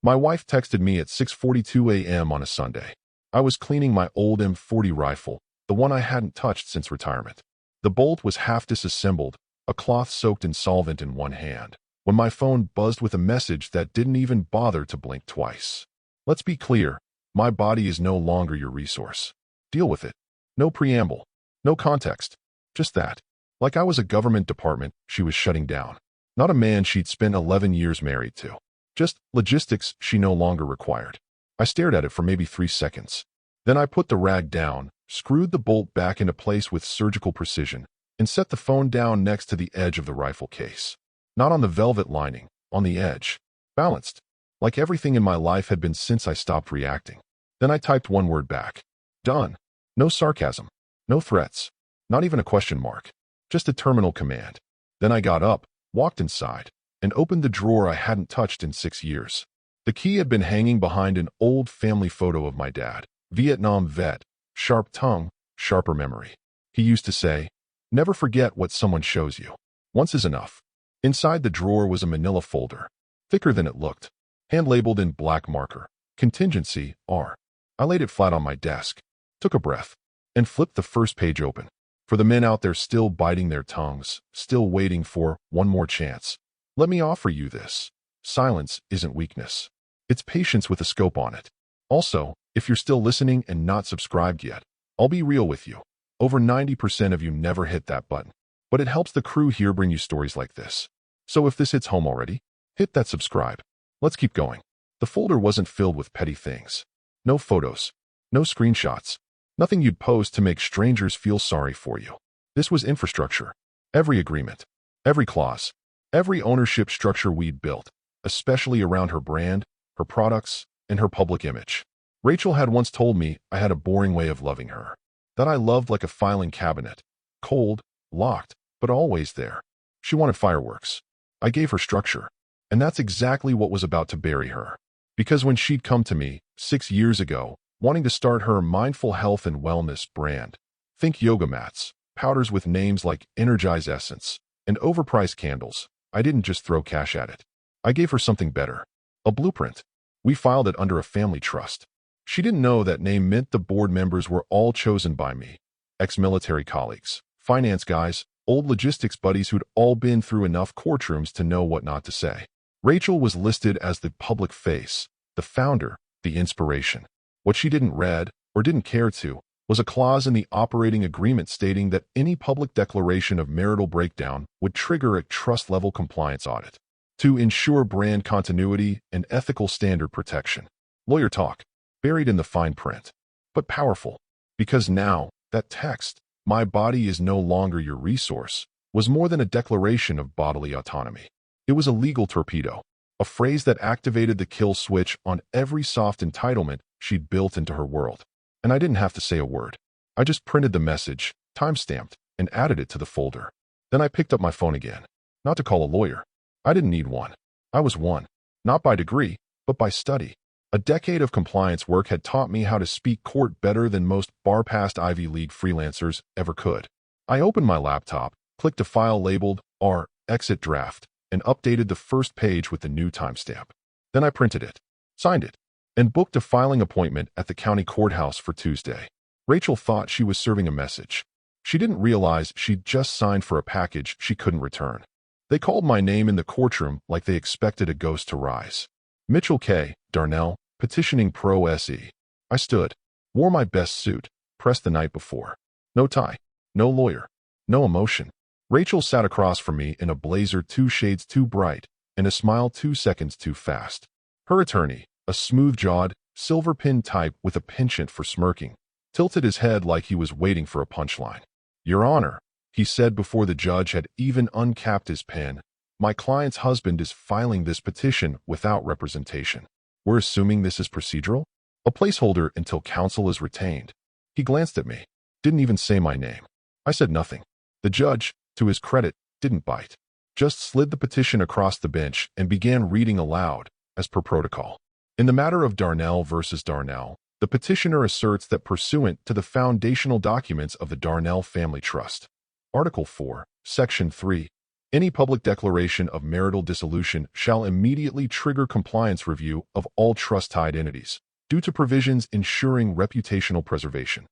My wife texted me at 6:42 a.m. on a Sunday. I was cleaning my old M40 rifle, the one I hadn't touched since retirement. The bolt was half disassembled, a cloth soaked in solvent in one hand, when my phone buzzed with a message that didn't even bother to blink twice. Let's be clear, my body is no longer your resource. Deal with it. No preamble. No context. Just that. Like I was a government department she was shutting down. Not a man she'd spent 11 years married to. Just logistics she no longer required. I stared at it for maybe 3 seconds. Then I put the rag down, screwed the bolt back into place with surgical precision, and set the phone down next to the edge of the rifle case. Not on the velvet lining, on the edge. Balanced. Like everything in my life had been since I stopped reacting. Then I typed one word back. Done. No sarcasm. No threats. Not even a question mark. Just a terminal command. Then I got up, walked inside, and opened the drawer I hadn't touched in 6 years. The key had been hanging behind an old family photo of my dad, Vietnam vet, sharp tongue, sharper memory. He used to say, "Never forget what someone shows you. Once is enough." Inside the drawer was a manila folder, thicker than it looked, hand-labeled in black marker, contingency, R. I laid it flat on my desk, took a breath, and flipped the first page open. For the men out there still biting their tongues, still waiting for one more chance, let me offer you this. Silence isn't weakness. It's patience with a scope on it. Also, if you're still listening and not subscribed yet, I'll be real with you. Over 90% of you never hit that button. But it helps the crew here bring you stories like this. So if this hits home already, hit that subscribe. Let's keep going. The folder wasn't filled with petty things. No photos. No screenshots. Nothing you'd post to make strangers feel sorry for you. This was infrastructure. Every agreement. Every clause. Every ownership structure we'd built, especially around her brand, her products, and her public image. Rachel had once told me I had a boring way of loving her. That I loved like a filing cabinet. Cold, locked, but always there. She wanted fireworks. I gave her structure. And that's exactly what was about to bury her. Because when she'd come to me, 6 years ago, wanting to start her mindful health and wellness brand, think yoga mats, powders with names like Energize Essence, and overpriced candles, I didn't just throw cash at it. I gave her something better. A blueprint. We filed it under a family trust. She didn't know that name meant the board members were all chosen by me. Ex-military colleagues, finance guys, old logistics buddies who'd all been through enough courtrooms to know what not to say. Rachel was listed as the public face, the founder, the inspiration. What she didn't read, or didn't care to, was a clause in the operating agreement stating that any public declaration of marital breakdown would trigger a trust-level compliance audit to ensure brand continuity and ethical standard protection. Lawyer talk, buried in the fine print, but powerful, because now, that text, "My body is no longer your resource," was more than a declaration of bodily autonomy. It was a legal torpedo, a phrase that activated the kill switch on every soft entitlement she'd built into her world. And I didn't have to say a word. I just printed the message, time-stamped, and added it to the folder. Then I picked up my phone again. Not to call a lawyer. I didn't need one. I was one. Not by degree, but by study. A decade of compliance work had taught me how to speak court better than most bar-passed Ivy League freelancers ever could. I opened my laptop, clicked a file labeled R, exit draft, and updated the first page with the new timestamp. Then I printed it, signed it, and booked a filing appointment at the county courthouse for Tuesday. Rachel thought she was serving a message. She didn't realize she'd just signed for a package she couldn't return. They called my name in the courtroom like they expected a ghost to rise. Mitchell K. Darnell, petitioning pro SE. I stood, wore my best suit, pressed the night before. No tie, no lawyer, no emotion. Rachel sat across from me in a blazer 2 shades too bright and a smile 2 seconds too fast. Her attorney, a smooth-jawed, silver-pin type with a penchant for smirking, tilted his head like he was waiting for a punchline. "Your Honor," he said before the judge had even uncapped his pen, "my client's husband is filing this petition without representation. We're assuming this is procedural? A placeholder until counsel is retained." He glanced at me, didn't even say my name. I said nothing. The judge, to his credit, didn't bite. Just slid the petition across the bench and began reading aloud, as per protocol. In the matter of Darnell versus Darnell, the petitioner asserts that pursuant to the foundational documents of the Darnell Family Trust, Article 4, Section 3, Any public declaration of marital dissolution shall immediately trigger compliance review of all trust-tied entities, due to provisions ensuring reputational preservation.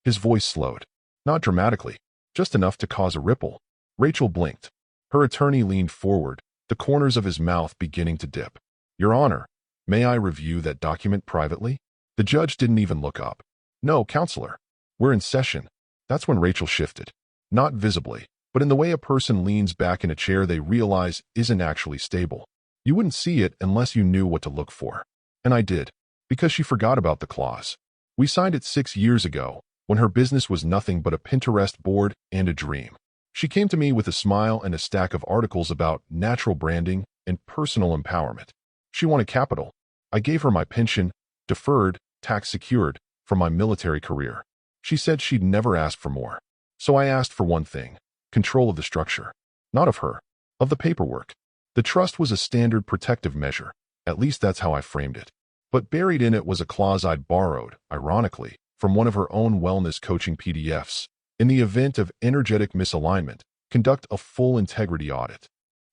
His voice slowed. Not dramatically, just enough to cause a ripple. Rachel blinked. Her attorney leaned forward, the corners of his mouth beginning to dip. Your Honor, may I review that document privately? The judge didn't even look up. No, counselor. We're in session. That's when Rachel shifted. Not visibly, but in the way a person leans back in a chair they realize isn't actually stable. You wouldn't see it unless you knew what to look for. And I did, because she forgot about the clause. We signed it 6 years ago, when her business was nothing but a Pinterest board and a dream. She came to me with a smile and a stack of articles about natural branding and personal empowerment. She wanted capital. I gave her my pension, deferred, tax-secured, from my military career. She said she'd never ask for more. So I asked for one thing: control of the structure. Not of her, of the paperwork. The trust was a standard protective measure. At least that's how I framed it. But buried in it was a clause I'd borrowed, ironically, from one of her own wellness coaching PDFs. In the event of energetic misalignment, conduct a full integrity audit.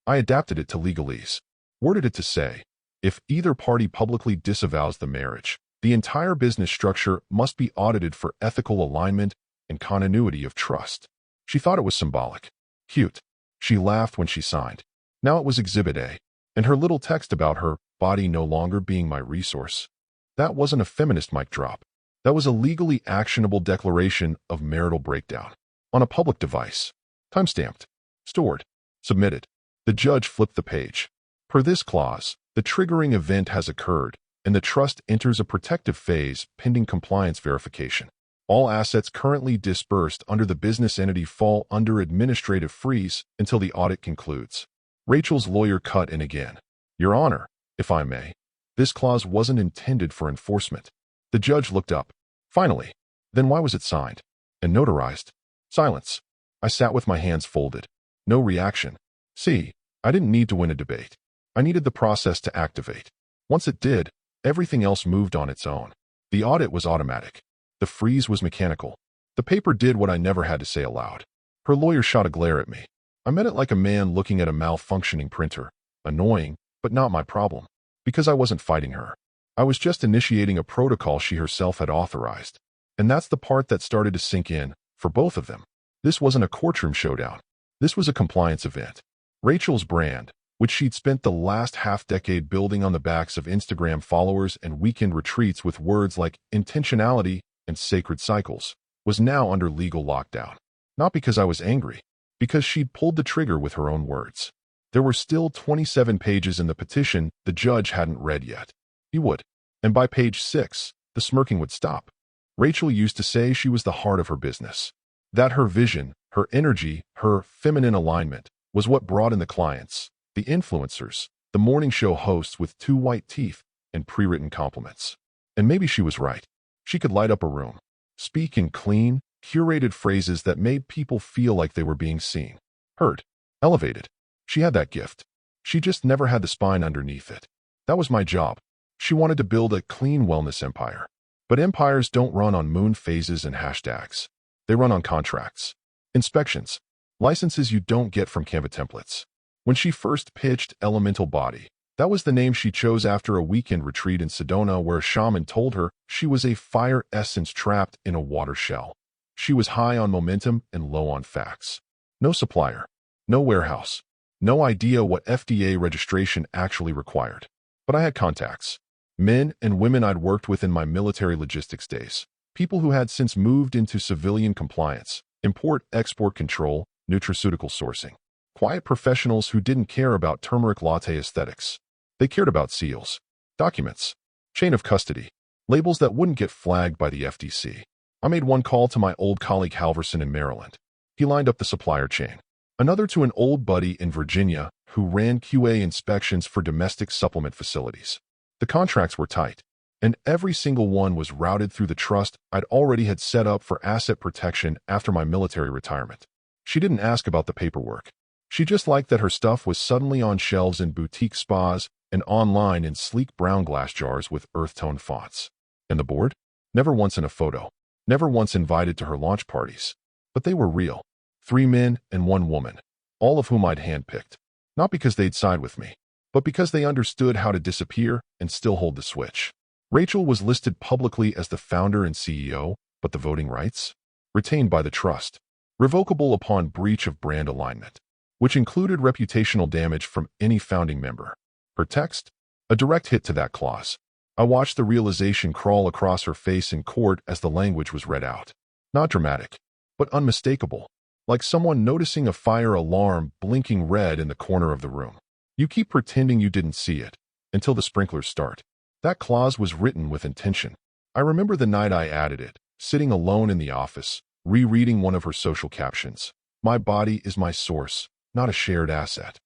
I adapted it to legalese. Worded it to say, if either party publicly disavows the marriage, the entire business structure must be audited for ethical alignment and continuity of trust. She thought it was symbolic. Cute. She laughed when she signed. Now it was Exhibit A, and her little text about her body no longer being my resource. That wasn't a feminist mic drop. That was a legally actionable declaration of marital breakdown. On a public device. Timestamped. Stored. Submitted. The judge flipped the page. Per this clause, the triggering event has occurred, and the trust enters a protective phase pending compliance verification. All assets currently disbursed under the business entity fall under administrative freeze until the audit concludes. Rachel's lawyer cut in again. Your Honor, if I may, this clause wasn't intended for enforcement. The judge looked up. Finally. Then why was it signed? And notarized? Silence. I sat with my hands folded. No reaction. See, I didn't need to win a debate. I needed the process to activate. Once it did, everything else moved on its own. The audit was automatic. The freeze was mechanical. The paper did what I never had to say aloud. Her lawyer shot a glare at me. I met it like a man looking at a malfunctioning printer. Annoying, but not my problem. Because I wasn't fighting her. I was just initiating a protocol she herself had authorized. And that's the part that started to sink in, for both of them. This wasn't a courtroom showdown. This was a compliance event. Rachel's brand, which she'd spent the last half-decade building on the backs of Instagram followers and weekend retreats with words like intentionality and sacred cycles, was now under legal lockdown. Not because I was angry, because she'd pulled the trigger with her own words. There were still 27 pages in the petition the judge hadn't read yet. He would. And by page 6, the smirking would stop. Rachel used to say she was the heart of her business. That her vision, her energy, her feminine alignment was what brought in the clients, the influencers, the morning show hosts with 2 white teeth and pre-written compliments. And maybe she was right. She could light up a room, speak in clean, curated phrases that made people feel like they were being seen, heard, elevated. She had that gift. She just never had the spine underneath it. That was my job. She wanted to build a clean wellness empire. But empires don't run on moon phases and hashtags. They run on contracts, inspections, licenses you don't get from Canva templates. When she first pitched Elemental Body, that was the name she chose after a weekend retreat in Sedona where a shaman told her she was a fire essence trapped in a water shell. She was high on momentum and low on facts. No supplier, no warehouse, no idea what FDA registration actually required. But I had contacts. Men and women I'd worked with in my military logistics days. People who had since moved into civilian compliance, import-export control, nutraceutical sourcing. Quiet professionals who didn't care about turmeric latte aesthetics. They cared about seals, documents, chain of custody, labels that wouldn't get flagged by the FTC. I made one call to my old colleague Halverson in Maryland. He lined up the supplier chain. Another to an old buddy in Virginia who ran QA inspections for domestic supplement facilities. The contracts were tight, and every single one was routed through the trust I'd already had set up for asset protection after my military retirement. She didn't ask about the paperwork. She just liked that her stuff was suddenly on shelves in boutique spas and online in sleek brown glass jars with earth-tone fonts. And the board? Never once in a photo. Never once invited to her launch parties. But they were real. 3 men and 1 woman. all of whom I'd handpicked. Not because they'd side with me, but because they understood how to disappear and still hold the switch. Rachel was listed publicly as the founder and CEO, but the voting rights? Retained by the trust. Revocable upon breach of brand alignment, which included reputational damage from any founding member. Her text? A direct hit to that clause. I watched the realization crawl across her face in court as the language was read out. Not dramatic, but unmistakable, like someone noticing a fire alarm blinking red in the corner of the room. You keep pretending you didn't see it until the sprinklers start. That clause was written with intention. I remember the night I added it, sitting alone in the office, rereading one of her social captions. My body is my source, not a shared asset.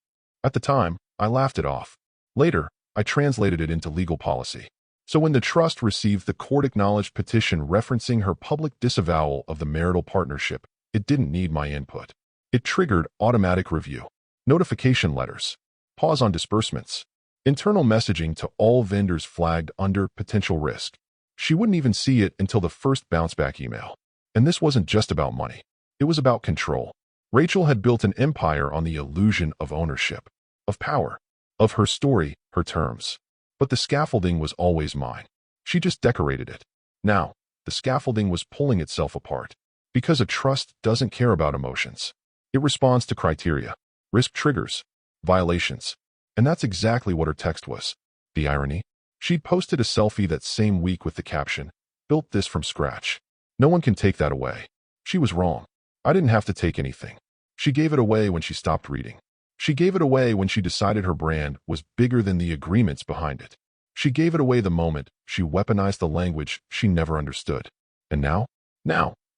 At the time, I laughed it off. Later, I translated it into legal policy. So when the trust received the court-acknowledged petition referencing her public disavowal of the marital partnership, it didn't need my input. It triggered automatic review, notification letters, pause on disbursements, internal messaging to all vendors flagged under potential risk. She wouldn't even see it until the first bounce-back email. And this wasn't just about money. It was about control. Rachel had built an empire on the illusion of ownership, of power, of her story, her terms. But the scaffolding was always mine. She just decorated it. Now, the scaffolding was pulling itself apart. Because a trust doesn't care about emotions. It responds to criteria, risk triggers, violations. And that's exactly what her text was. The irony? She'd posted a selfie that same week with the caption, "Built this from scratch." No one can take that away. She was wrong. I didn't have to take anything. She gave it away when she stopped reading. She gave it away when she decided her brand was bigger than the agreements behind it. She gave it away the moment she weaponized the language she never understood. And now,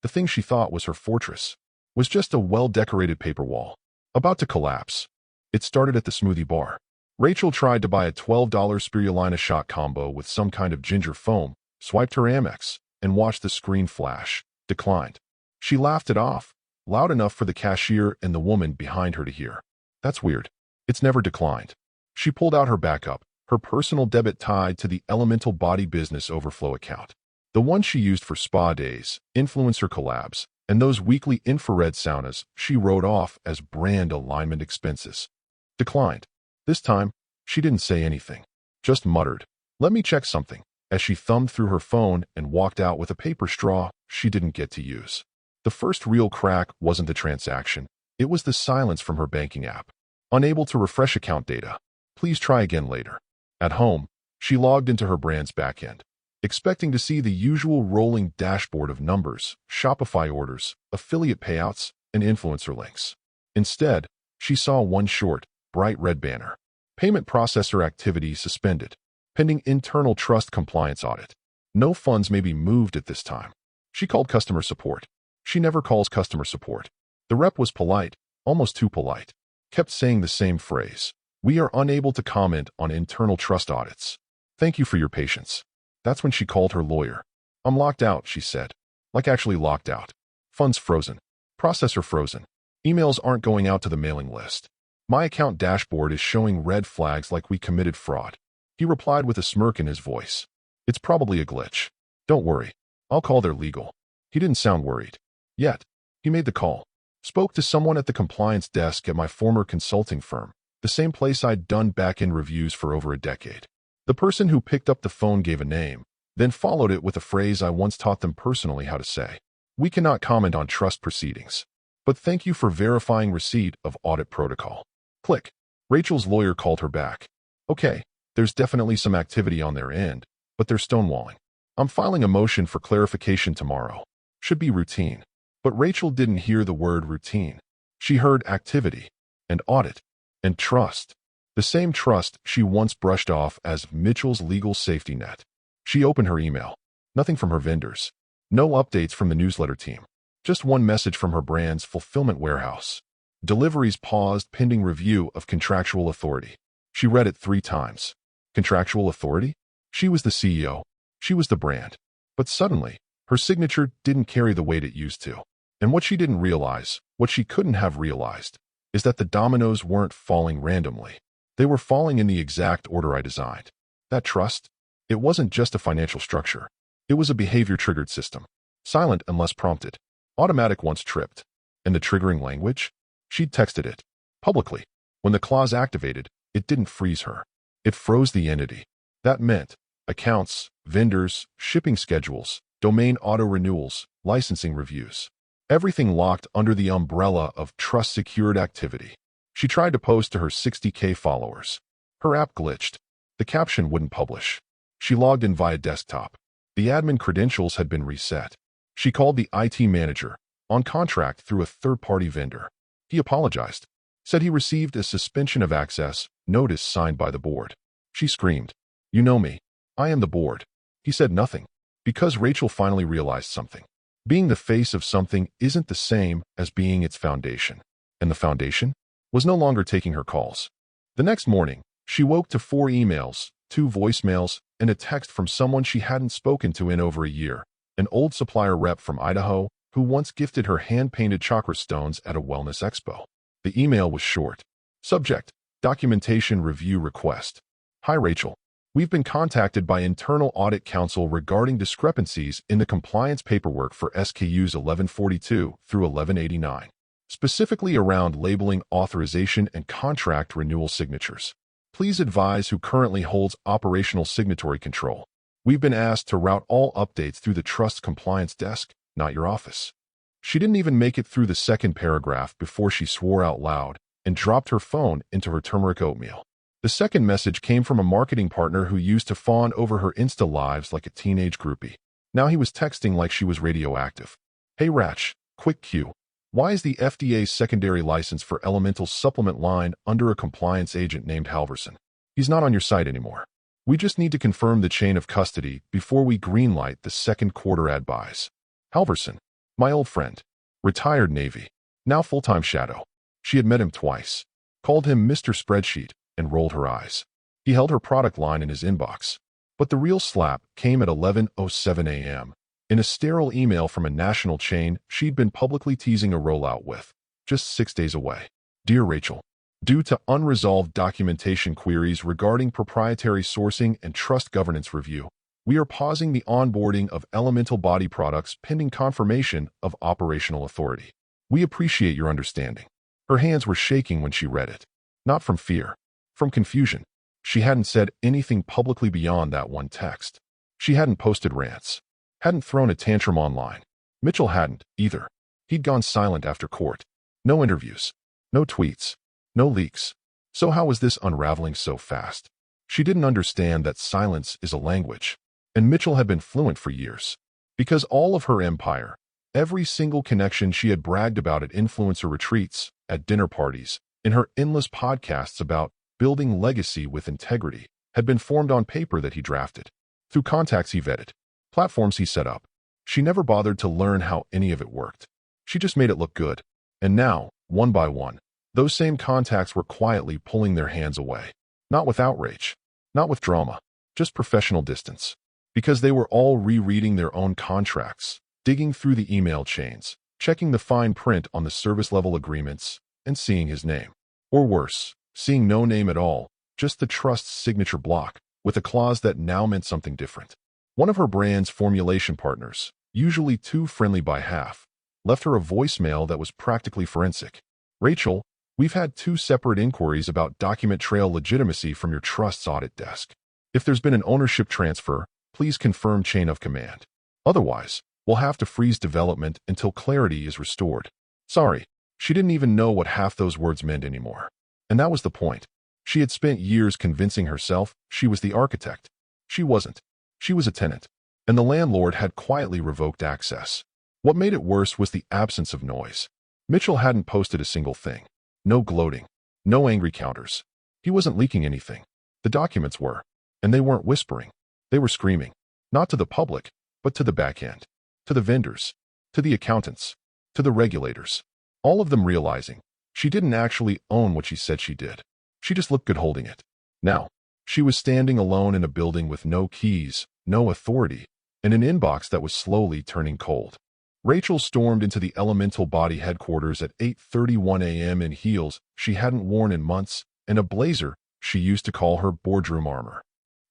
the thing she thought was her fortress was just a well-decorated paper wall, about to collapse. It started at the smoothie bar. Rachel tried to buy a $12 spirulina shot combo with some kind of ginger foam, swiped her Amex, and watched the screen flash. Declined. She laughed it off, loud enough for the cashier and the woman behind her to hear. That's weird. It's never declined. She pulled out her backup, her personal debit tied to the Elemental Body Business Overflow account. The one she used for spa days, influencer collabs, and those weekly infrared saunas she wrote off as brand alignment expenses. Declined. This time, she didn't say anything. Just muttered, "Let me check something," as she thumbed through her phone and walked out with a paper straw she didn't get to use. The first real crack wasn't the transaction. It was the silence from her banking app. Unable to refresh account data. Please try again later. At home, she logged into her brand's backend, expecting to see the usual rolling dashboard of numbers, Shopify orders, affiliate payouts, and influencer links. Instead, she saw one short, bright red banner. Payment processor activity suspended. Pending internal trust compliance audit. No funds may be moved at this time. She called customer support. She never calls customer support. The rep was polite, almost too polite. Kept saying the same phrase. "We are unable to comment on internal trust audits. Thank you for your patience." That's when she called her lawyer. "I'm locked out," she said. Like actually locked out. Funds frozen. Processor frozen. Emails aren't going out to the mailing list. My account dashboard is showing red flags like we committed fraud. He replied with a smirk in his voice. "It's probably a glitch. Don't worry. I'll call their legal." He didn't sound worried. Yet, he made the call. Spoke to someone at the compliance desk at my former consulting firm, the same place I'd done back-end reviews for over a decade. The person who picked up the phone gave a name, then followed it with a phrase I once taught them personally how to say. "We cannot comment on trust proceedings, but thank you for verifying receipt of audit protocol." Click. Rachel's lawyer called her back. "Okay, there's definitely some activity on their end, but they're stonewalling. I'm filing a motion for clarification tomorrow. Should be routine." But Rachel didn't hear the word routine. She heard activity, and audit, and trust. The same trust she once brushed off as Mitchell's legal safety net. She opened her email. Nothing from her vendors. No updates from the newsletter team. Just one message from her brand's fulfillment warehouse. Deliveries paused pending review of contractual authority. She read it 3 times. Contractual authority? She was the CEO. She was the brand. But suddenly, her signature didn't carry the weight it used to. And what she didn't realize, what she couldn't have realized, is that the dominoes weren't falling randomly. They were falling in the exact order I designed. That trust? It wasn't just a financial structure. It was a behavior-triggered system. Silent unless prompted. Automatic once tripped. And the triggering language? She'd texted it. publicly. When the clause activated, it didn't freeze her. It froze the entity. That meant accounts, vendors, shipping schedules, domain auto-renewals, licensing reviews. Everything locked under the umbrella of trust-secured activity. She tried to post to her 60K followers. Her app glitched. The caption wouldn't publish. She logged in via desktop. The admin credentials had been reset. She called the IT manager, on contract through a third-party vendor. He apologized, said he received a suspension of access notice signed by the board. She screamed, "You know me. I am the board." He said nothing, because Rachel finally realized something. Being the face of something isn't the same as being its foundation. And the foundation was no longer taking her calls. The next morning, she woke to 4 emails, 2 voicemails, and a text from someone she hadn't spoken to in over a year, an old supplier rep from Idaho who once gifted her hand-painted chakra stones at a wellness expo. The email was short. Subject: Documentation Review Request. Hi Rachel. We've been contacted by Internal Audit Counsel regarding discrepancies in the compliance paperwork for SKUs 1142 through 1189, specifically around labeling, authorization, and contract renewal signatures. Please advise who currently holds operational signatory control. We've been asked to route all updates through the Trust Compliance Desk, not your office. She didn't even make it through the second paragraph before she swore out loud and dropped her phone into her turmeric oatmeal. The second message came from a marketing partner who used to fawn over her Insta lives like a teenage groupie. Now he was texting like she was radioactive. Hey Ratch, quick cue. Why is the FDA's secondary license for Elemental supplement line under a compliance agent named Halverson? He's not on your site anymore. We just need to confirm the chain of custody before we greenlight the second quarter ad buys. Halverson, my old friend, retired Navy, now full-time shadow. She had met him twice, called him Mr. Spreadsheet, and rolled her eyes. He held her product line in his inbox. But the real slap came at 11:07 a.m. in a sterile email from a national chain she'd been publicly teasing a rollout with, just 6 days away. Dear Rachel, due to unresolved documentation queries regarding proprietary sourcing and trust governance review, we are pausing the onboarding of Elemental body products pending confirmation of operational authority. We appreciate your understanding. Her hands were shaking when she read it. Not from fear. From confusion. She hadn't said anything publicly beyond that one text. She hadn't posted rants. Hadn't thrown a tantrum online. Mitchell hadn't, either. He'd gone silent after court. No interviews. No tweets. No leaks. So how was this unraveling so fast? She didn't understand that silence is a language. And Mitchell had been fluent for years. Because all of her empire, every single connection she had bragged about at influencer retreats, at dinner parties, in her endless podcasts about building legacy with integrity, had been formed on paper that he drafted, through contacts he vetted, platforms he set up. She never bothered to learn how any of it worked. She just made it look good. And now, one by one, those same contacts were quietly pulling their hands away. Not with outrage, not with drama, just professional distance. Because they were all rereading their own contracts, digging through the email chains, checking the fine print on the service-level agreements, and seeing his name. Or worse, seeing no name at all, just the trust's signature block, with a clause that now meant something different. One of her brand's formulation partners, usually too friendly by half, left her a voicemail that was practically forensic. Rachel, we've had 2 separate inquiries about document trail legitimacy from your trust's audit desk. If there's been an ownership transfer, please confirm chain of command. Otherwise, we'll have to freeze development until clarity is restored. Sorry, she didn't even know what half those words meant anymore. And that was the point. She had spent years convincing herself she was the architect. She wasn't. She was a tenant. And the landlord had quietly revoked access. What made it worse was the absence of noise. Mitchell hadn't posted a single thing. No gloating. No angry counters. He wasn't leaking anything. The documents were. And they weren't whispering. They were screaming. Not to the public, but to the back end. To the vendors. To the accountants. To the regulators. All of them realizing she didn't actually own what she said she did. She just looked good holding it. Now, she was standing alone in a building with no keys, no authority, and an inbox that was slowly turning cold. Rachel stormed into the Elemental Body headquarters at 8:31 a.m. in heels she hadn't worn in months and a blazer she used to call her boardroom armor.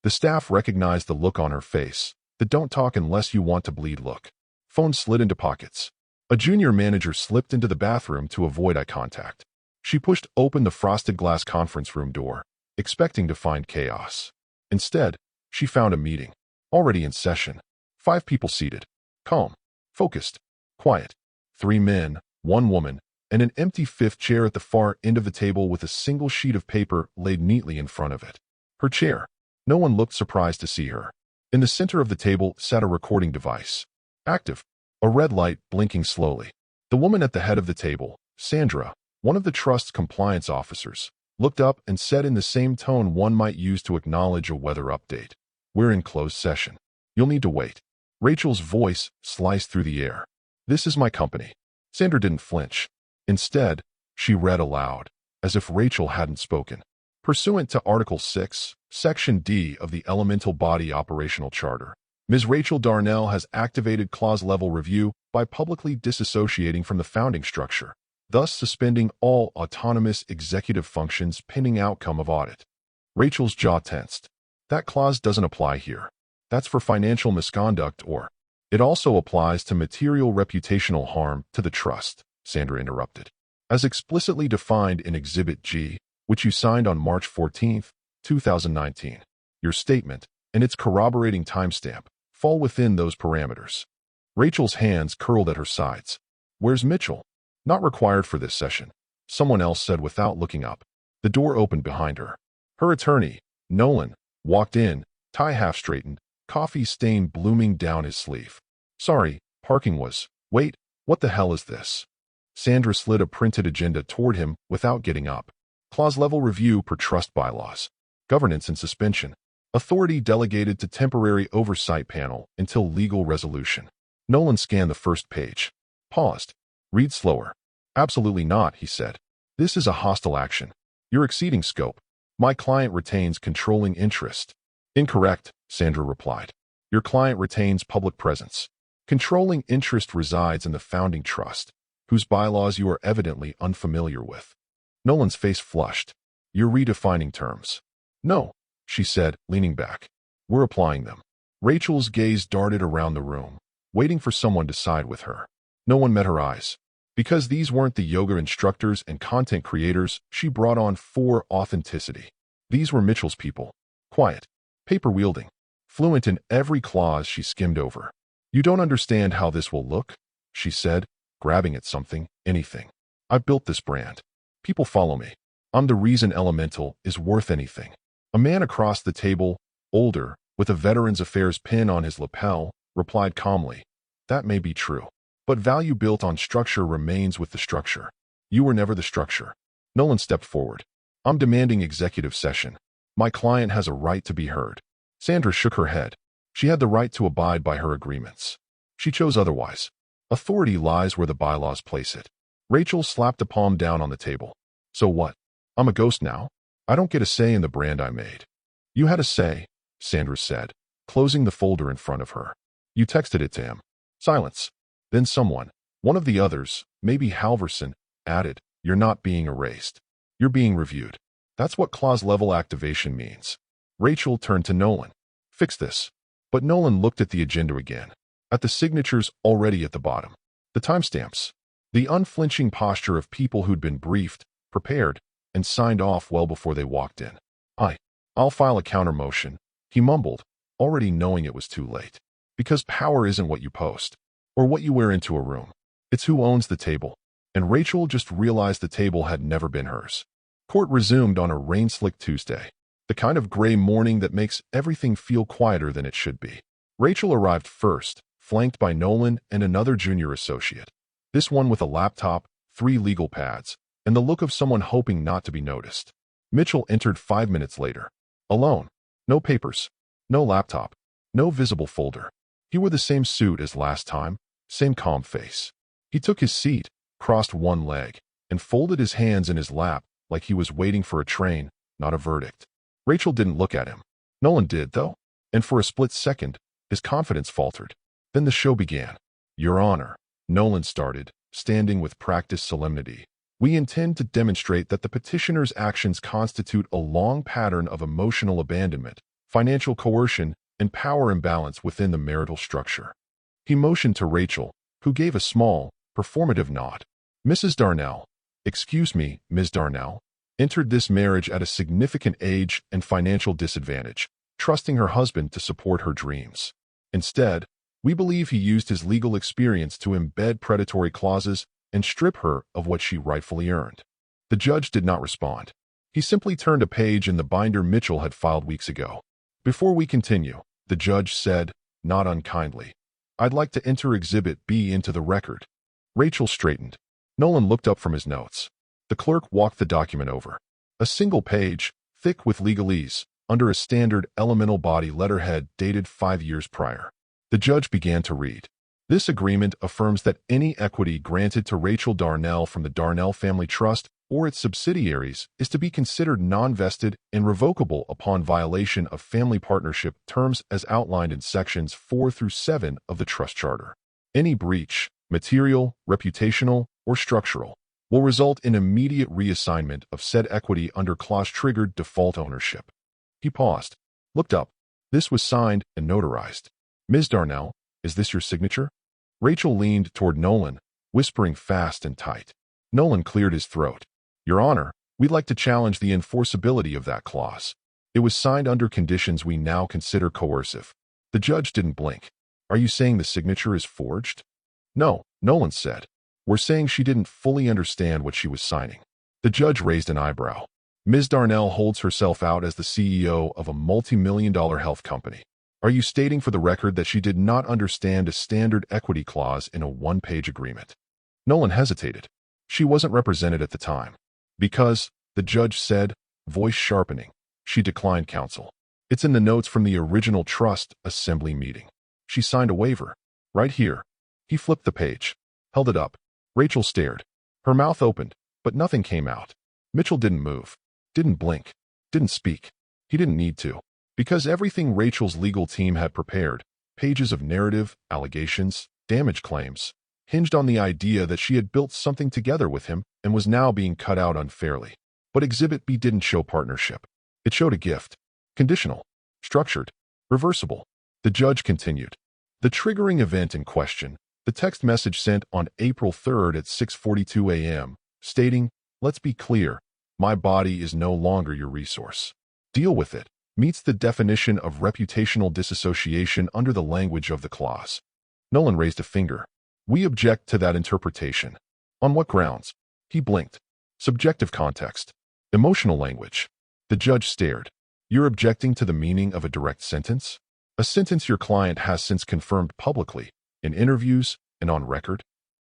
The staff recognized the look on her face, the don't talk unless you want to bleed look. Phone slid into pockets. A junior manager slipped into the bathroom to avoid eye contact. She pushed open the frosted glass conference room door, expecting to find chaos. Instead, she found a meeting, already in session. 5 people seated, calm, focused, quiet. 3 men, 1 woman, and an empty 5th chair at the far end of the table with a single sheet of paper laid neatly in front of it. Her chair. No one looked surprised to see her. In the center of the table sat a recording device. Active. A red light blinking slowly. The woman at the head of the table, Sandra, one of the trust's compliance officers, looked up and said in the same tone one might use to acknowledge a weather update, "We're in closed session. You'll need to wait." Rachel's voice sliced through the air. "This is my company." Sandra didn't flinch. Instead, she read aloud, as if Rachel hadn't spoken. Pursuant to Article 6, Section D of the Elemental Body Operational Charter, Ms. Rachel Darnell has activated clause-level review by publicly disassociating from the founding structure, thus suspending all autonomous executive functions pending outcome of audit. Rachel's jaw tensed. That clause doesn't apply here. That's for financial misconduct or... It also applies to material reputational harm to the trust, Sandra interrupted. As explicitly defined in Exhibit G, which you signed on March 14, 2019. Your statement, and its corroborating timestamp, fall within those parameters. Rachel's hands curled at her sides. "Where's Mitchell?" "Not required for this session," someone else said without looking up. The door opened behind her. Her attorney, Nolan, walked in, tie half straightened, coffee stain blooming down his sleeve. "Sorry, parking was... Wait, what the hell is this?" Sandra slid a printed agenda toward him without getting up. Clause-level review per trust bylaws. Governance and suspension. Authority delegated to temporary oversight panel until legal resolution. Nolan scanned the first page. Paused. "Read slower." "Absolutely not," he said. "This is a hostile action. You're exceeding scope. My client retains controlling interest." "Incorrect," Sandra replied. "Your client retains public presence. Controlling interest resides in the founding trust, whose bylaws you are evidently unfamiliar with." Nolan's face flushed. "You're redefining terms." "No," she said, leaning back. "We're applying them." Rachel's gaze darted around the room, waiting for someone to side with her. No one met her eyes. Because these weren't the yoga instructors and content creators she brought on for authenticity. These were Mitchell's people. Quiet, paper-wielding, fluent in every clause she skimmed over. "You don't understand how this will look," she said, grabbing at something, anything. "I've built this brand. People follow me. I'm the reason Elemental is worth anything." A man across the table, older, with a Veterans Affairs pin on his lapel, replied calmly, "That may be true. But value built on structure remains with the structure. You were never the structure." Nolan stepped forward. "I'm demanding executive session. My client has a right to be heard." Sandra shook her head. She had the right to abide by her agreements. She chose otherwise. Authority lies where the bylaws place it. Rachel slapped a palm down on the table. "So what? I'm a ghost now? I don't get a say in the brand I made." "You had a say," Sandra said, closing the folder in front of her. "You texted it to him." Silence. Then someone, one of the others, maybe Halverson, added, "You're not being erased. You're being reviewed. That's what clause-level activation means." Rachel turned to Nolan. "Fix this." But Nolan looked at the agenda again, at the signatures already at the bottom, the timestamps, the unflinching posture of people who'd been briefed, prepared, and signed off well before they walked in. I'll file a counter motion," he mumbled, already knowing it was too late. "Because power isn't what you post, or what you wear into a room. It's who owns the table." And Rachel just realized the table had never been hers. Court resumed on a rain-slick Tuesday, the kind of gray morning that makes everything feel quieter than it should be. Rachel arrived first, flanked by Nolan and another junior associate. This one with a laptop, 3 legal pads, and the look of someone hoping not to be noticed. Mitchell entered 5 minutes later. Alone. No papers. No laptop. No visible folder. He wore the same suit as last time, same calm face. He took his seat, crossed one leg, and folded his hands in his lap like he was waiting for a train, not a verdict. Rachel didn't look at him. Nolan did, though, and for a split second, his confidence faltered. Then the show began. "Your Honor," Nolan started, standing with practiced solemnity. "We intend to demonstrate that the petitioner's actions constitute a long pattern of emotional abandonment, financial coercion, and power imbalance within the marital structure." He motioned to Rachel, who gave a small, performative nod. "Mrs. Darnell, Excuse me, Ms. Darnell, entered this marriage at a significant age and financial disadvantage, trusting her husband to support her dreams. Instead, we believe he used his legal experience to embed predatory clauses and strip her of what she rightfully earned. The judge did not respond. He simply turned a page in the binder Mitchell had filed weeks ago. Before we continue, the judge said, not unkindly, I'd like to enter Exhibit B into the record. Rachel straightened. Nolan looked up from his notes. The clerk walked the document over. A single page, thick with legalese, under a standard elemental body letterhead dated 5 years prior. The judge began to read. This agreement affirms that any equity granted to Rachel Darnell from the Darnell Family Trust or its subsidiaries is to be considered non-vested and revocable upon violation of family partnership terms as outlined in sections 4 through 7 of the trust charter. Any breach, material, reputational, or structural, will result in immediate reassignment of said equity under clause-triggered default ownership. He paused, looked up. This was signed and notarized. Ms. Darnell, is this your signature? Rachel leaned toward Nolan, whispering fast and tight. Nolan cleared his throat. Your Honor, we'd like to challenge the enforceability of that clause. It was signed under conditions we now consider coercive. The judge didn't blink. Are you saying the signature is forged? No, Nolan said. We're saying she didn't fully understand what she was signing. The judge raised an eyebrow. Ms. Darnell holds herself out as the CEO of a multi-million-dollar health company. Are you stating for the record that she did not understand a standard equity clause in a one-page agreement? Nolan hesitated. She wasn't represented at the time. Because, the judge said, voice sharpening, she declined counsel. It's in the notes from the original trust assembly meeting. She signed a waiver. Right here. He flipped the page. Held it up. Rachel stared. Her mouth opened, but nothing came out. Mitchell didn't move. Didn't blink. Didn't speak. He didn't need to. Because everything Rachel's legal team had prepared, pages of narrative, allegations, damage claims, hinged on the idea that she had built something together with him and was now being cut out unfairly. But Exhibit B didn't show partnership. It showed a gift. Conditional. Structured. Reversible. The judge continued. The triggering event in question, the text message sent on April 3rd at 6:42 a.m., stating, let's be clear, my body is no longer your resource. Deal with it, meets the definition of reputational disassociation under the language of the clause. Nolan raised a finger. We object to that interpretation. On what grounds? He blinked. Subjective context. Emotional language. The judge stared. You're objecting to the meaning of a direct sentence? A sentence your client has since confirmed publicly, in interviews and on record?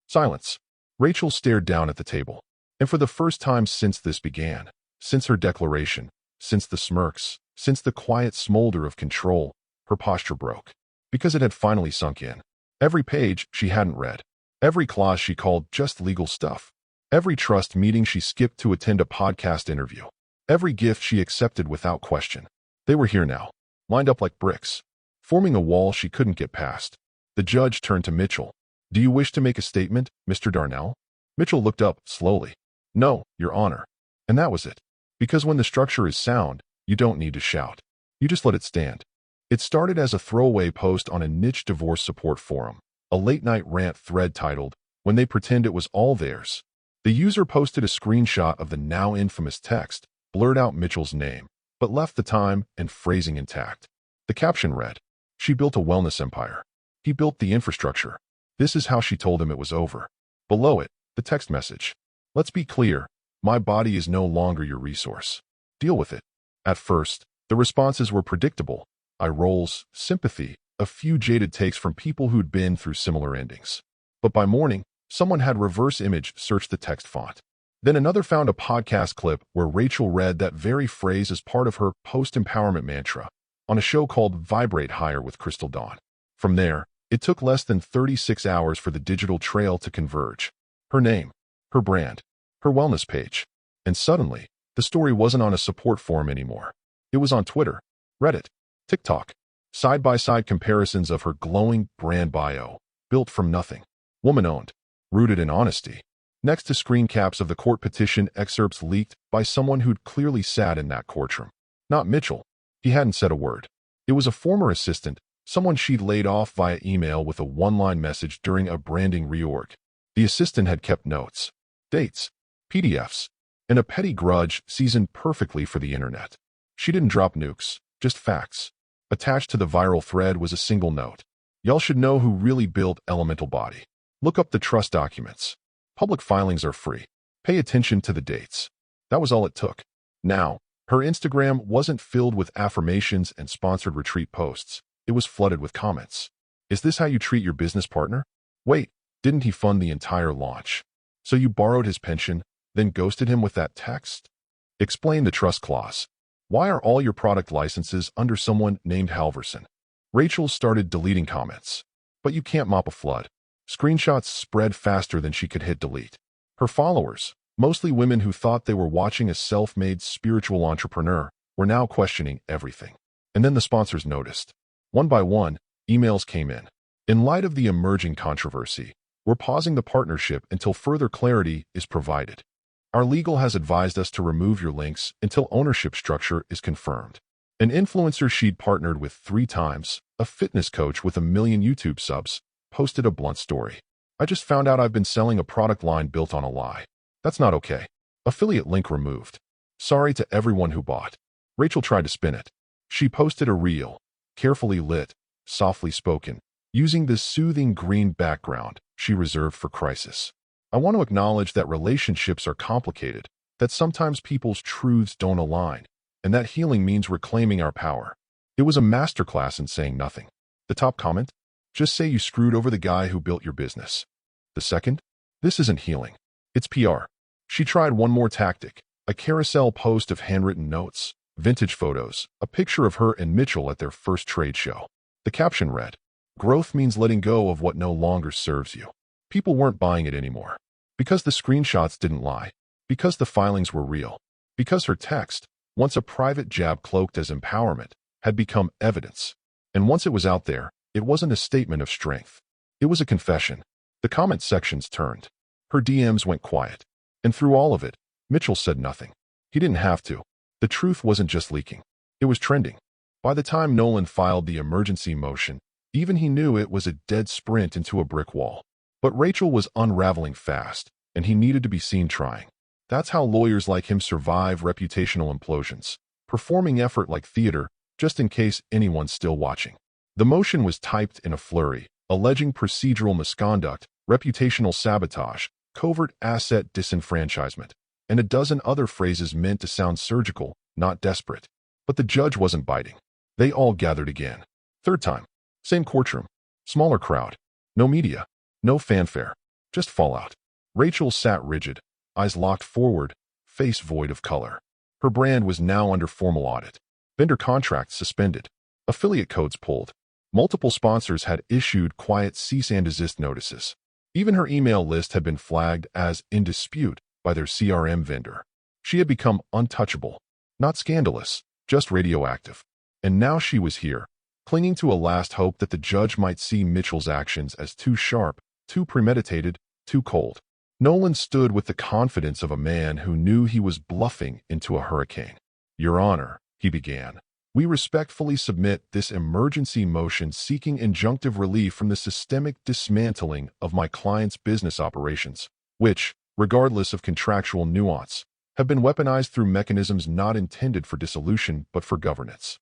Silence. Rachel stared down at the table. And for the first time since this began, since her declaration, since the smirks, since the quiet smolder of control, her posture broke. Because it had finally sunk in. Every page she hadn't read. Every clause she called just legal stuff. Every trust meeting she skipped to attend a podcast interview. Every gift she accepted without question. They were here now, lined up like bricks, forming a wall she couldn't get past. The judge turned to Mitchell. Do you wish to make a statement, Mr. Darnell? Mitchell looked up slowly. No, Your Honor. And that was it. Because when the structure is sound, you don't need to shout. You just let it stand. It started as a throwaway post on a niche divorce support forum, a late-night rant thread titled, When They Pretend It Was All Theirs. The user posted a screenshot of the now infamous text, blurred out Mitchell's name, but left the time and phrasing intact. The caption read, She built a wellness empire. He built the infrastructure. This is how she told him it was over. Below it, the text message. Let's be clear, my body is no longer your resource. Deal with it. At first, the responses were predictable. Eye rolls, sympathy, a few jaded takes from people who'd been through similar endings. But by morning, someone had reverse image searched the text font. Then another found a podcast clip where Rachel read that very phrase as part of her post-empowerment mantra on a show called Vibrate Higher with Crystal Dawn. From there, it took less than 36 hours for the digital trail to converge. Her name, her brand, her wellness page. And suddenly, the story wasn't on a support forum anymore. It was on Twitter, Reddit, TikTok, side-by-side comparisons of her glowing brand bio, built from nothing, woman-owned, rooted in honesty, next to screen caps of the court petition excerpts leaked by someone who'd clearly sat in that courtroom. Not Mitchell. He hadn't said a word. It was a former assistant, someone she'd laid off via email with a one-line message during a branding reorg. The assistant had kept notes, dates, PDFs, and a petty grudge seasoned perfectly for the internet. She didn't drop nukes, just facts. Attached to the viral thread was a single note. Y'all should know who really built Elemental Body. Look up the trust documents. Public filings are free. Pay attention to the dates. That was all it took. Now, her Instagram wasn't filled with affirmations and sponsored retreat posts. It was flooded with comments. Is this how you treat your business partner? Wait, didn't he fund the entire launch? So you borrowed his pension, then ghosted him with that text? Explain the trust clause. Why are all your product licenses under someone named Halverson? Rachel started deleting comments. But you can't mop a flood. Screenshots spread faster than she could hit delete. Her followers, mostly women who thought they were watching a self-made spiritual entrepreneur, were now questioning everything. And then the sponsors noticed. One by one, emails came in. In light of the emerging controversy, we're pausing the partnership until further clarity is provided. Our legal has advised us to remove your links until ownership structure is confirmed. An influencer she'd partnered with 3 times, a fitness coach with 1 million YouTube subs, posted a blunt story. I just found out I've been selling a product line built on a lie. That's not okay. Affiliate link removed. Sorry to everyone who bought. Rachel tried to spin it. She posted a reel, carefully lit, softly spoken, using the soothing green background she reserved for crisis. I want to acknowledge that relationships are complicated, that sometimes people's truths don't align, and that healing means reclaiming our power. It was a masterclass in saying nothing. The top comment? Just say you screwed over the guy who built your business. The second? This isn't healing. It's PR. She tried one more tactic, a carousel post of handwritten notes, vintage photos, a picture of her and Mitchell at their first trade show. The caption read, "Growth means letting go of what no longer serves you." People weren't buying it anymore. Because the screenshots didn't lie. Because the filings were real. Because her text, once a private jab cloaked as empowerment, had become evidence. And once it was out there, it wasn't a statement of strength. It was a confession. The comment sections turned. Her DMs went quiet. And through all of it, Mitchell said nothing. He didn't have to. The truth wasn't just leaking. It was trending. By the time Nolan filed the emergency motion, even he knew it was a dead sprint into a brick wall. But Rachel was unraveling fast, and he needed to be seen trying. That's how lawyers like him survive reputational implosions, performing effort like theater, just in case anyone's still watching. The motion was typed in a flurry, alleging procedural misconduct, reputational sabotage, covert asset disenfranchisement, and a dozen other phrases meant to sound surgical, not desperate. But the judge wasn't biting. They all gathered again. Third time. Same courtroom. Smaller crowd. No media. No fanfare. Just fallout. Rachel sat rigid, eyes locked forward, face void of color. Her brand was now under formal audit. Vendor contracts suspended. Affiliate codes pulled. Multiple sponsors had issued quiet cease and desist notices. Even her email list had been flagged as in dispute by their CRM vendor. She had become untouchable. Not scandalous, just radioactive. And now she was here, clinging to a last hope that the judge might see Mitchell's actions as too sharp, too premeditated, too cold. Nolan stood with the confidence of a man who knew he was bluffing into a hurricane. "Your Honor," he began, "we respectfully submit this emergency motion seeking injunctive relief from the systemic dismantling of my client's business operations, which, regardless of contractual nuance, have been weaponized through mechanisms not intended for dissolution but for governance."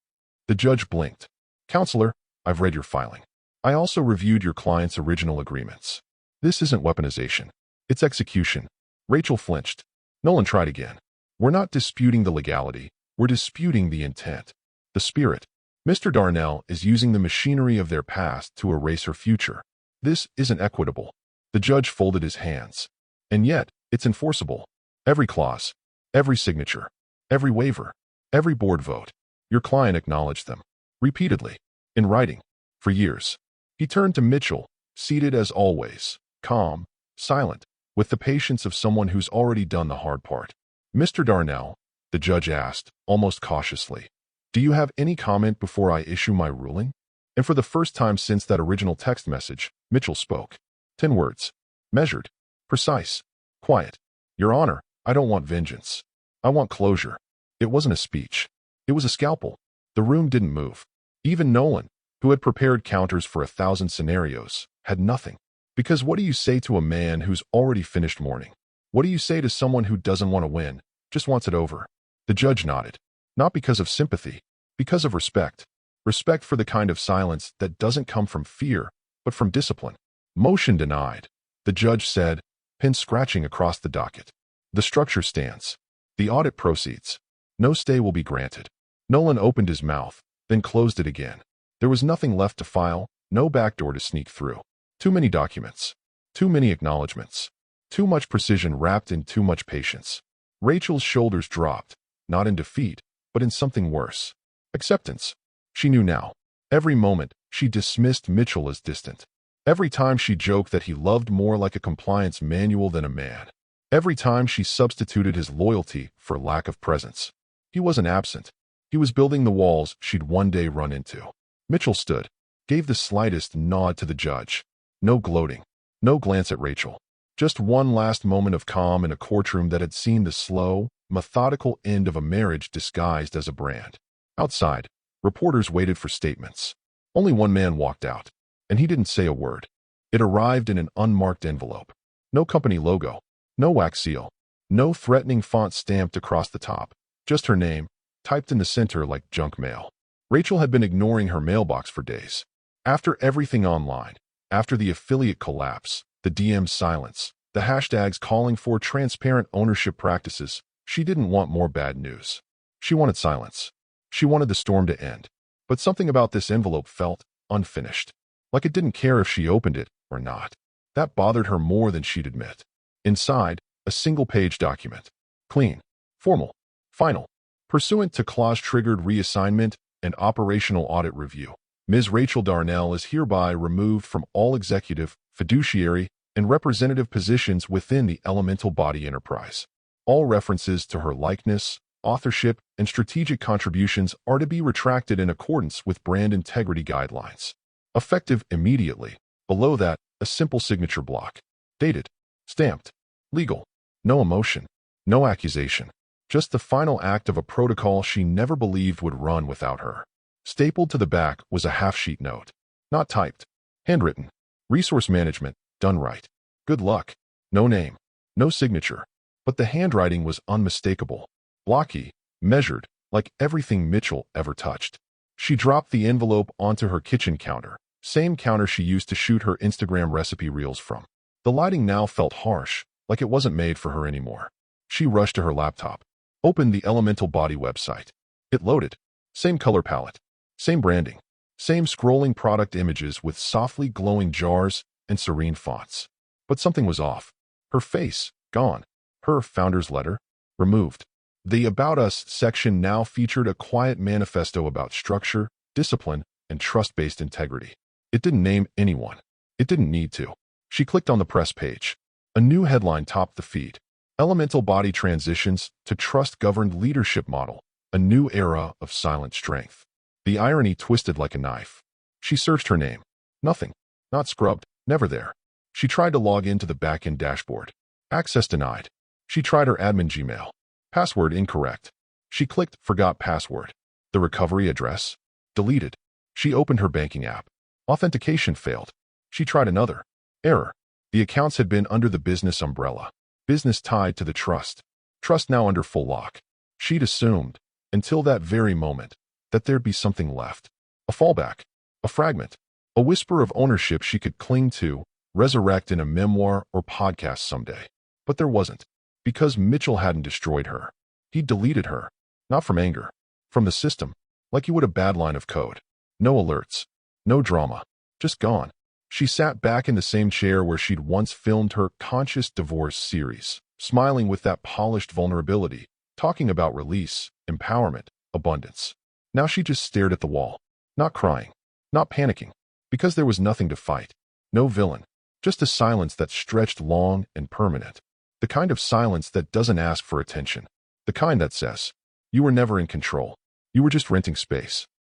The judge blinked. "Counselor, I've read your filing. I also reviewed your client's original agreements. This isn't weaponization. It's execution." Rachel flinched. Nolan tried again. "We're not disputing the legality. We're disputing the intent. The spirit. Mr. Darnell is using the machinery of their past to erase her future. This isn't equitable." The judge folded his hands. "And yet, it's enforceable. Every clause, every signature, every waiver, every board vote. Your client acknowledged them. Repeatedly. In writing. For years." He turned to Mitchell, seated as always, calm, silent, with the patience of someone who's already done the hard part. "Mr. Darnell," the judge asked, almost cautiously, "do you have any comment before I issue my ruling?" And for the first time since that original text message, Mitchell spoke. 10 words. Measured. Precise. Quiet. "Your Honor, I don't want vengeance. I want closure." It wasn't a speech. It was a scalpel. The room didn't move. Even Nolan, who had prepared counters for 1,000 scenarios, had nothing. Because what do you say to a man who's already finished mourning? What do you say to someone who doesn't want to win, just wants it over? The judge nodded. Not because of sympathy, because of respect. Respect for the kind of silence that doesn't come from fear, but from discipline. Motion denied. The judge said, pen scratching across the docket. The structure stands. The audit proceeds. No stay will be granted. Nolan opened his mouth, then closed it again. There was nothing left to file, no backdoor to sneak through. Too many documents. Too many acknowledgments. Too much precision wrapped in too much patience. Rachel's shoulders dropped, not in defeat, but in something worse. Acceptance. She knew now. Every moment, she dismissed Mitchell as distant. Every time she joked that he loved more like a compliance manual than a man. Every time she substituted his loyalty for lack of presence. He wasn't absent. He was building the walls she'd one day run into. Mitchell stood, gave the slightest nod to the judge. No gloating. No glance at Rachel. Just one last moment of calm in a courtroom that had seen the slow, methodical end of a marriage disguised as a brand. Outside, reporters waited for statements. Only one man walked out, and he didn't say a word. It arrived in an unmarked envelope. No company logo, no wax seal, no threatening font stamped across the top, just her name, typed in the center like junk mail. Rachel had been ignoring her mailbox for days. After everything online, after the affiliate collapse, the DM silence, the hashtags calling for transparent ownership practices, she didn't want more bad news. She wanted silence. She wanted the storm to end. But something about this envelope felt unfinished. Like it didn't care if she opened it or not. That bothered her more than she'd admit. Inside, a single-page document. Clean. Formal. Final. Pursuant to clause-triggered reassignment and operational audit review, Ms. Rachel Darnell is hereby removed from all executive, fiduciary, and representative positions within the Elemental Body enterprise. All references to her likeness, authorship, and strategic contributions are to be retracted in accordance with brand integrity guidelines. Effective immediately. Below that, a simple signature block. Dated. Stamped. Legal. No emotion. No accusation. Just the final act of a protocol she never believed would run without her. Stapled to the back was a half-sheet note. Not typed. Handwritten. Resource management, done right. Good luck. No name. No signature. But the handwriting was unmistakable. Blocky. Measured, like everything Mitchell ever touched. She dropped the envelope onto her kitchen counter. Same counter she used to shoot her Instagram recipe reels from. The lighting now felt harsh, like it wasn't made for her anymore. She rushed to her laptop. Opened the Elemental Body website. It loaded. Same color palette. Same branding. Same scrolling product images with softly glowing jars and serene fonts. But something was off. Her face, gone. Her founder's letter, removed. The About Us section now featured a quiet manifesto about structure, discipline, and trust-based integrity. It didn't name anyone. It didn't need to. She clicked on the press page. A new headline topped the feed. Elemental Body transitions to trust-governed leadership model, a new era of silent strength. The irony twisted like a knife. She searched her name. Nothing. Not scrubbed. Never there. She tried to log into the back-end dashboard. Access denied. She tried her admin Gmail. Password incorrect. She clicked Forgot Password. The recovery address? Deleted. She opened her banking app. Authentication failed. She tried another. Error. The accounts had been under the business umbrella. Business tied to the trust. Trust now under full lock. She'd assumed, until that very moment, that there'd be something left. A fallback. A fragment. A whisper of ownership she could cling to, resurrect in a memoir or podcast someday. But there wasn't. Because Mitchell hadn't destroyed her. He'd deleted her. Not from anger. From the system. Like you would a bad line of code. No alerts. No drama. Just gone. She sat back in the same chair where she'd once filmed her Conscious Divorce series, smiling with that polished vulnerability, talking about release, empowerment, abundance. Now she just stared at the wall. Not crying. Not panicking. Because there was nothing to fight. No villain. Just a silence that stretched long and permanent. The kind of silence that doesn't ask for attention. The kind that says, you were never in control. You were just renting space.